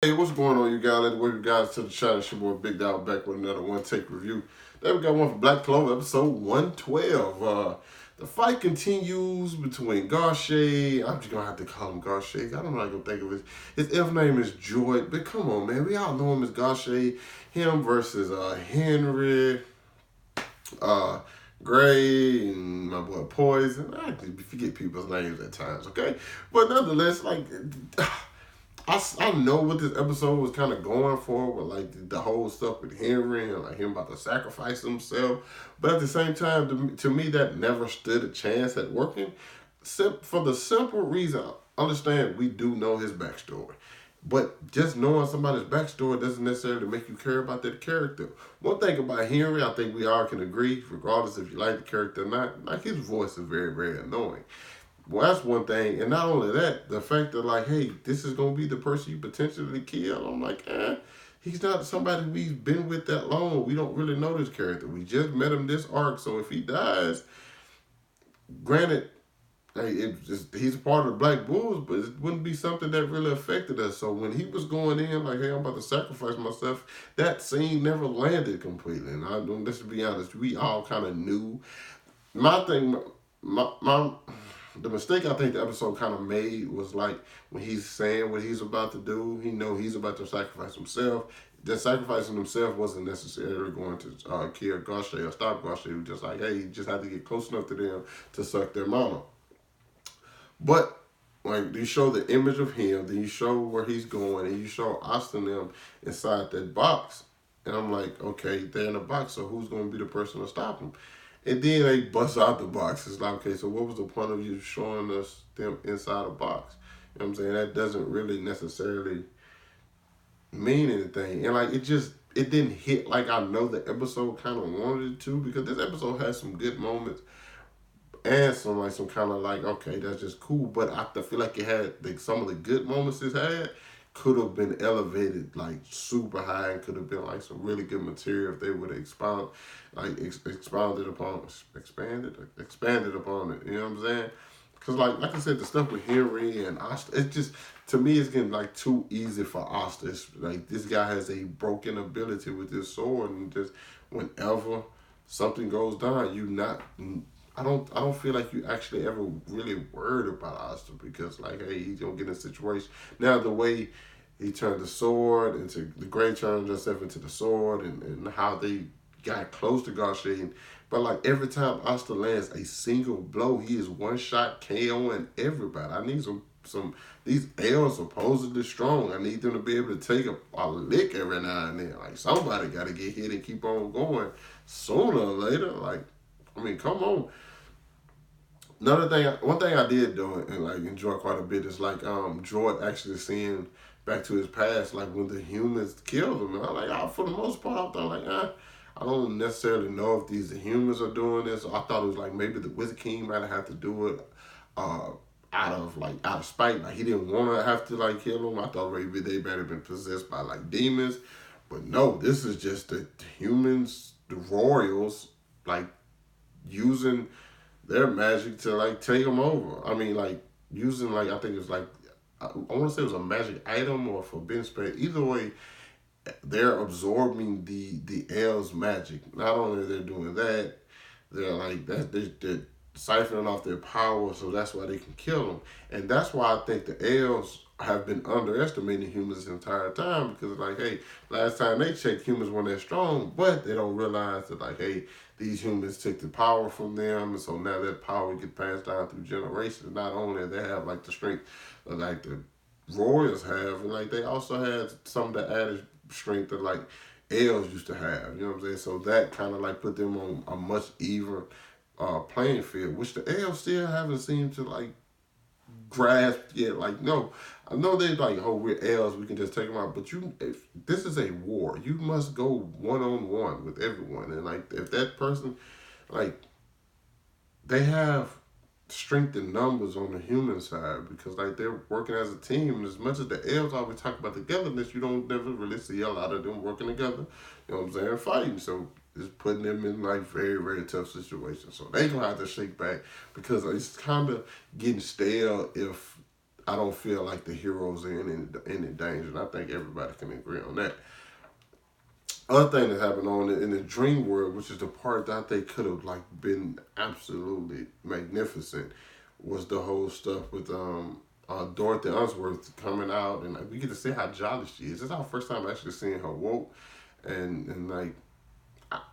Hey, what's going on, you guys? Welcome you guys to the channel. It's your boy Big Dog back with another one take review. Today we got one for Black Clover, episode 112. The fight continues between Garshay. I'm just gonna have to call him Garshay. I don't know how to think of his elf name is Joy, but come on, man. We all know him as Garshay. Him versus Henry, uh, Gray, and my boy Poison. I forget people's names at times, okay? But nonetheless, like. I know what this episode was kind of going for with like the whole stuff with Henry and like him about to sacrifice himself. But at the same time, to me, that never stood a chance at working. For the simple reason, understand we do know his backstory. But just knowing somebody's backstory doesn't necessarily make you care about that character. One thing about Henry, I think we all can agree, regardless if you like the character or not, like his voice is very, very annoying. Well, that's one thing. And not only that, the fact that, like, hey, this is going to be the person you potentially kill. I'm like, he's not somebody we've been with that long. We don't really know this character. We just met him this arc. So if he dies, granted, hey, he's a part of the Black Bulls, but it wouldn't be something that really affected us. So when he was going in, like, hey, I'm about to sacrifice myself, that scene never landed completely. And let's be honest, we all kind of knew. My thing, my the mistake I think the episode kind of made was like when he's saying what he's about to do, he know he's about to sacrifice himself. That sacrificing himself wasn't necessarily going to kill Garshay or stop Garshay. He was just like, hey, he just had to get close enough to them to suck their mana. But like you show the image of him, then you show where he's going, and you show Austin them inside that box. And I'm like, okay, they're in a box, so who's going to be the person to stop him? And then they bust out the box. It's like, okay, so what was the point of you showing us them inside a box? You know what I'm saying? That doesn't really necessarily mean anything. And like it didn't hit like I know the episode kind of wanted it to, because this episode has some good moments and some kind of like, okay, that's just cool. But I feel like it had like some of the good moments it had could have been elevated like super high, and could have been like some really good material if they would have expanded upon it. You know what I'm saying? Because like I said, the stuff with Henry and Asta, it's just, to me, it's getting like too easy for Asta. It's like this guy has a broken ability with this sword, and just whenever something goes down, you not. I don't feel like you actually ever really worried about Asta, because like, hey, he's gonna get in a situation. Now the way he turned the sword into the Gray turned herself into the sword, and how they got close to Garshay. But like every time Asta lands a single blow, he is one shot KOing everybody. I need some these L's supposedly strong. I need them to be able to take a lick every now and then. Like somebody gotta get hit and keep on going sooner or later. Like, I mean, come on. One thing I did do and like enjoy quite a bit is like Jordan actually seeing back to his past, like when the humans killed him. And I'm like, for the most part, I thought like, I don't necessarily know if these humans are doing this. I thought it was like maybe the Wizard King might have to do it uh, out of spite. Like he didn't want to have to like kill him. I thought maybe they might have been possessed by like demons, but no, this is just the humans, the royals, like using their magic to like take them over. I mean, like using like, I think it was like, I want to say it was a magic item or forbidden spell. Either way, they're absorbing the L's magic. Not only are they doing that, they're like that they're siphoning off their power, so that's why they can kill them. And that's why I think the L's have been underestimating humans the entire time, because like, hey, last time they checked, humans weren't that strong, but they don't realize that like, hey, these humans took the power from them, and so now that power gets passed down through generations. Not only they have like the strength of like the Royals have, and like they also had some of the added strength that like L's used to have. You know what I'm saying? So that kind of like put them on a much even playing field, which the L's still haven't seemed to like grasp yet. Like, no, I know they like, oh, we're L's, we can just take them out. But if this is a war, you must go one on one with everyone. And like, if that person, like, they have strength in numbers on the human side, because like they're working as a team. And as much as the L's always talk about togetherness, you don't never really see a lot of them working together. You know what I'm saying? Fighting. So it's putting them in like very, very tough situations. So they gonna have to shake back, because it's kind of getting stale if I don't feel like the heroes are in any danger, and I think everybody can agree on that. Other thing that happened on in the dream world, which is the part that I think could have like been absolutely magnificent, was the whole stuff with Dorothy Unsworth coming out, and like, we get to see how jolly she is. This is our first time actually seeing her woke, and like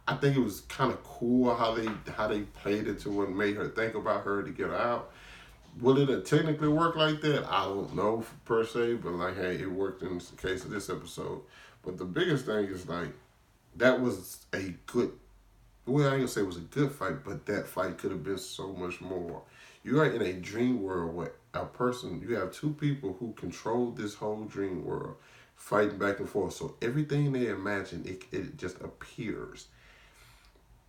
I think it was kind of cool how they played it to what made her think about her to get her out. Will it technically work like that? I don't know per se, but like, hey, it worked in the case of this episode. But the biggest thing is like that was a good. Well, I ain't gonna say it was a good fight, but that fight could have been so much more. You are in a dream world where you have two people who control this whole dream world, fighting back and forth. So everything they imagine, it just appears.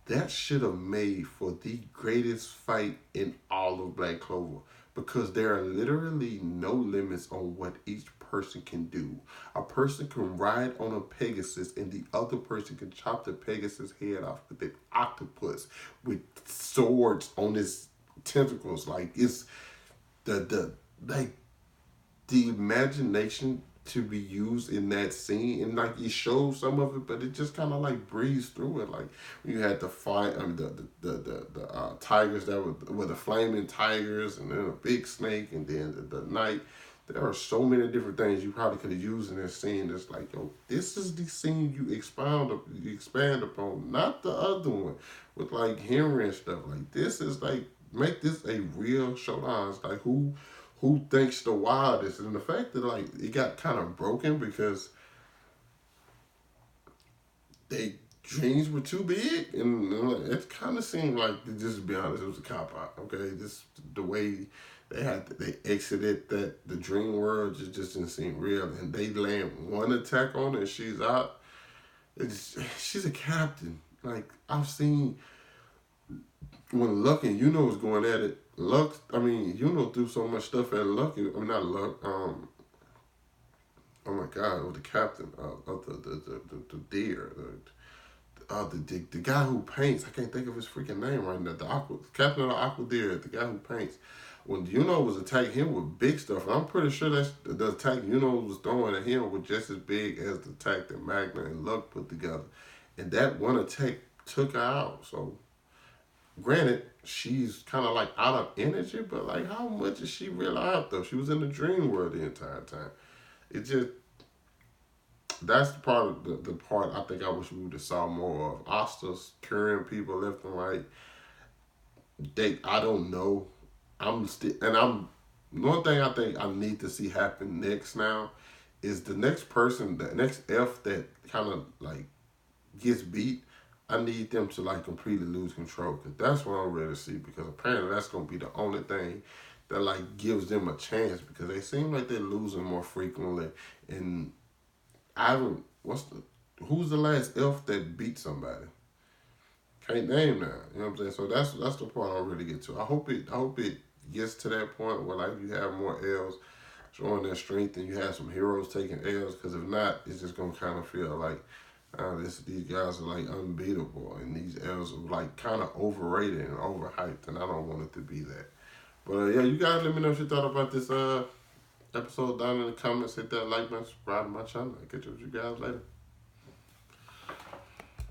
That should have made for the greatest fight in all of Black Clover because there are literally no limits on what each person can do. A person can ride on a Pegasus and the other person can chop the Pegasus head off with an octopus with swords on his tentacles. Like it's the like the imagination to be used in that scene, and like it shows some of it, but it just kind of like breezed through it. Like you had the fight, I mean the tigers that were the flaming tigers, and then a big snake, and then the knight. There are so many different things you probably could have used in this scene. It's like, yo, this is the scene you expand upon, not the other one with like Henry and stuff. Like this is like make this a real showdown. It's like who thinks the wildest, and the fact that like it got kind of broken because they dreams were too big, and it kind of seemed like, just to be honest, it was a cop out. Okay, this the way they exited the dream world just didn't seem real, and they land one attack on her and she's out. She's a captain. Like I've seen when Luck and was going at it. Luck, I mean, threw so much stuff at Luck. I mean, not Luck. Oh my God, it was the captain of the deer. The guy who paints. I can't think of his freaking name right now. Captain of the Aqua Deer, the guy who paints. When was attacking him with big stuff, and I'm pretty sure that's the attack was throwing at him was just as big as the attack that Magna and Luck put together, and that one attack took her out. So, granted, she's kind of like out of energy, but like how much is she really out though? She was in the dream world the entire time. It just that's the part of the part I think I wish we would have saw more of. Asta's curing people left and right. I don't know. I'm one thing I think I need to see happen next now is the next F that kind of like gets beat. I need them to like completely lose control because that's what I'm ready to see because apparently that's gonna be the only thing that like gives them a chance because they seem like they're losing more frequently and I haven't. Who's the last elf that beat somebody? Can't name that. You know what I'm saying? So that's the part I really get to. I hope it gets to that point where like you have more elves showing their strength and you have some heroes taking elves. Because if not, it's just gonna kind of feel like these guys are like unbeatable and these elves are like kind of overrated and overhyped, and I don't want it to be that. But yeah, you guys let me know what you thought about this episode down in the comments. Hit that like button, subscribe to my channel. I'll catch up with you guys later.